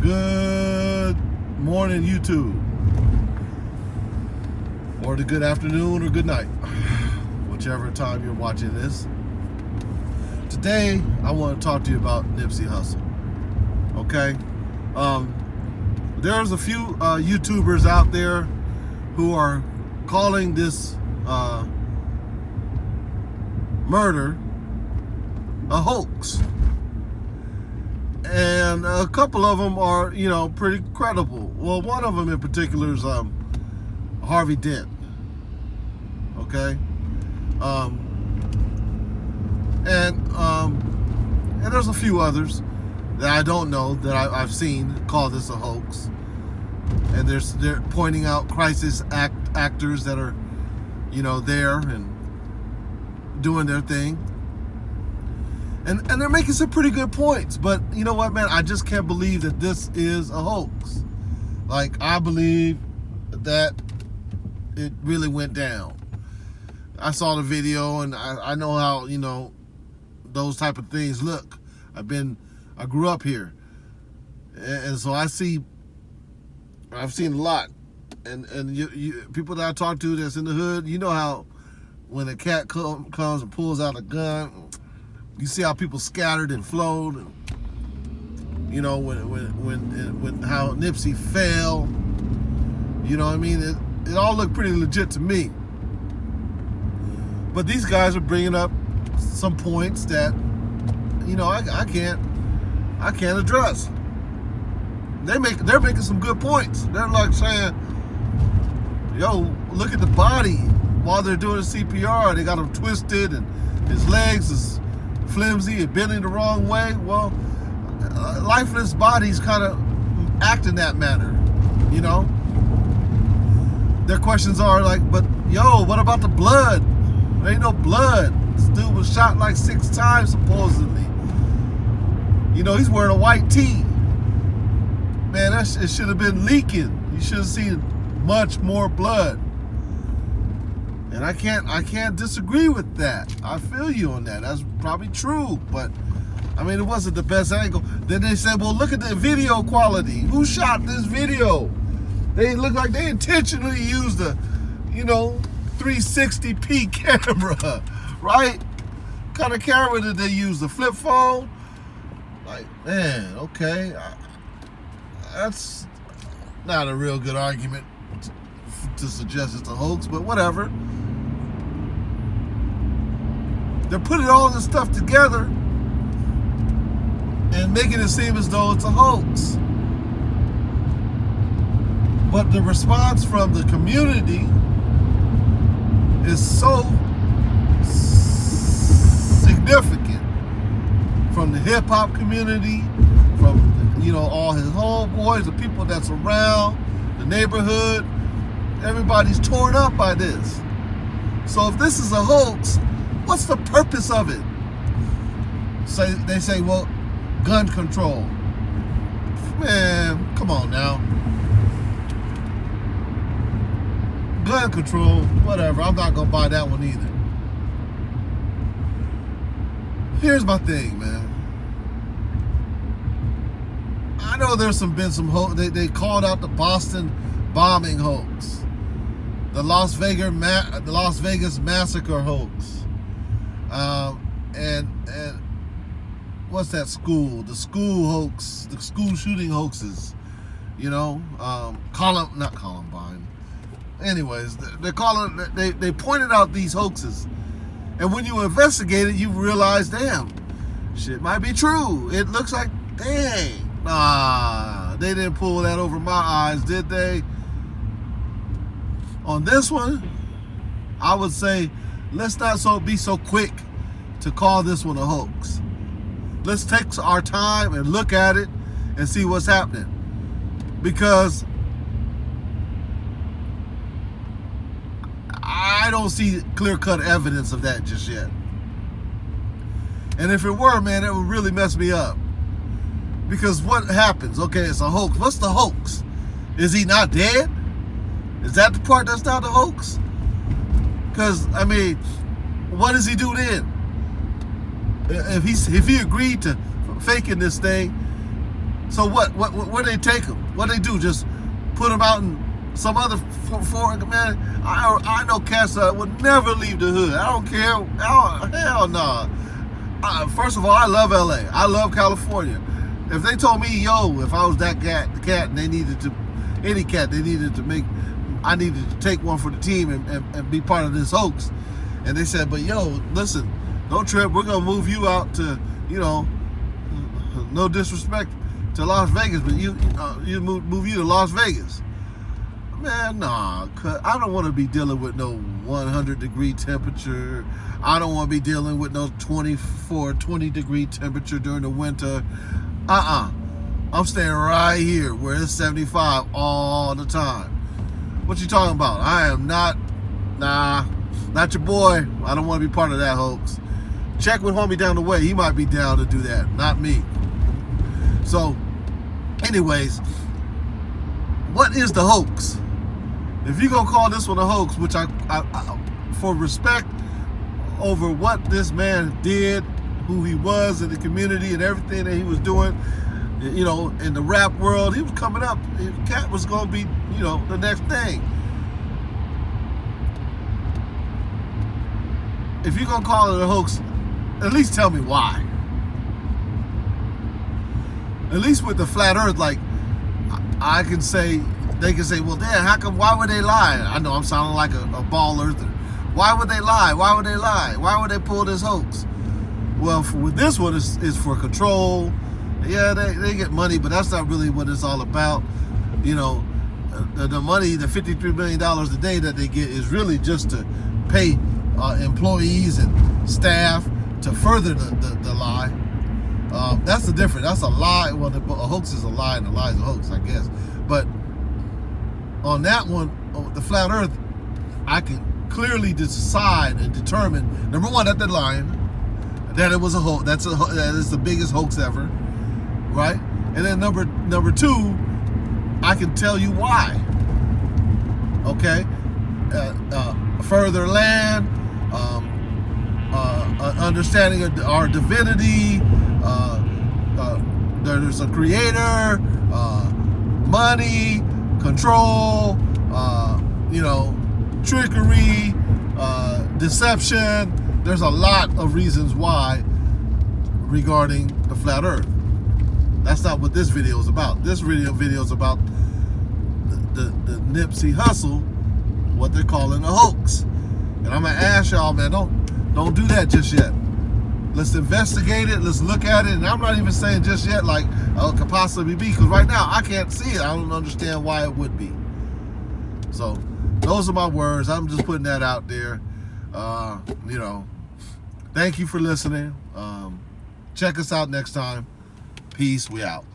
Good morning, YouTube. Or the good afternoon or good night. Whichever time you're watching this. Today, I want to talk to you about Nipsey Hussel. Okay? There's a few YouTubers out there who are calling this murder a hoax. And a couple of them are, pretty credible. Well, one of them in particular is Harvey Dent. Okay? And there's a few others that I don't know that I've seen call this a hoax. And they're pointing out crisis actors that are, there and doing their thing. And they're making some pretty good points. But you know what, man? I just can't believe that this is a hoax. Like, I believe that it really went down. I saw the video, and I know how, those type of things look. I grew up here. And so I've seen a lot. And you people that I talk to that's in the hood, you know how when a cat comes and pulls out a gun, you see how people scattered and flowed, and when how Nipsey fell. You know what I mean? It all looked pretty legit to me. But these guys are bringing up some points that I can't address. They're making some good points. They're like saying, "Yo, look at the body while they're doing the CPR. They got him twisted, and his legs is flimsy and bending the wrong way." Well, lifeless bodies kind of act in that manner, Their questions are like, "But what about the blood? There ain't no blood. This dude was shot like 6 times supposedly. He's wearing a white tee. Man, it should have been leaking. You should have seen much more blood." And I can't disagree with that. I feel you on that. That's probably true, but it wasn't the best angle. Then they said, "Well, look at the video quality. Who shot this video?" They look like they intentionally used a, 360p camera, right? What kind of camera did they use? The flip phone? Like, man, okay. That's not a real good argument to suggest it's a hoax, but whatever. They're putting all this stuff together and making it seem as though it's a hoax. But the response from the community is so significant. From the hip-hop community, from all his homeboys, the people that's around, the neighborhood, everybody's torn up by this. So if this is a hoax, what's the purpose of it? They say, well, gun control. Man, come on now. Gun control, whatever. I'm not going to buy that one either. Here's my thing, man. I know there's been some hoax. They called out the Boston bombing hoax. The Las Vegas massacre hoax. And what's that school? The school hoax, the school shooting hoaxes. Not Columbine. Anyways, they pointed out these hoaxes. And when you investigate it, you realize, damn, shit might be true. It looks like, dang, they didn't pull that over my eyes, did they? On this one, I would say, let's not be so quick to call this one a hoax. Let's take our time and look at it and see what's happening. Because I don't see clear-cut evidence of that just yet. And if it were, man, it would really mess me up. Because what happens? Okay, it's a hoax. What's the hoax? Is he not dead? Is that the part that's not the hoax? Because, what does he do then? If he agreed to faking this thing, So what? Where they take them? What they do? Just put them out in some other foreign man? I know cats would never leave the hood. I don't care. Hell no. First of all, I love LA. I love California. If they told me, yo, if I was that cat, and they needed to, any cat, they needed to make, I needed to take one for the team and be part of this hoax. And they said, but yo, listen, don't trip. We're gonna move you out to, you know, no disrespect to Las Vegas, but you move you to Las Vegas. Man, nah, I don't want to be dealing with no 100-degree temperature. I don't want to be dealing with no 20-degree temperature during the winter. I'm staying right here where it's 75 all the time. What you talking about? I am not your boy. I don't want to be part of that hoax. Check with homie down the way. He might be down to do that, not me. So, anyways, what is the hoax? If you're going to call this one a hoax, which I for respect over what this man did, who he was in the community and everything that he was doing, you know, in the rap world, he was coming up. Cat was going to be, you know, the next thing. If you're going to call it a hoax, at least tell me why. At least with the flat earth, like, I can say, they can say, well, damn, how come, why would they lie? I know I'm sounding like a ball earther. Why would they lie? Why would they lie? Why would they pull this hoax? Well, with this one, is for control. Yeah, they get money, but that's not really what it's all about. You know, the money, the $53 million a day that they get is really just to pay employees and staff to further the lie. That's the difference. That's a lie. Well, a hoax is a lie and a lie is a hoax, I guess. But on that one, the flat earth, I can clearly decide and determine, number one, that they're lying, that it was a hoax. That is the biggest hoax ever, right? And then number two, I can tell you why. Okay, further land, understanding of our divinity. There's a creator, money, control, you know, trickery, deception. There's a lot of reasons why regarding the flat earth. That's not what this video is about. This video is about the Nipsey Hussel, what they're calling a hoax. And I'm gonna ask y'all, man, don't do that just yet. Let's investigate it. Let's look at it. And I'm not even saying just yet like it could possibly be, because right now I can't see it. I don't understand why it would be. So those are my words. I'm just putting that out there. You know, thank you for listening. Check us out next time. Peace. We out.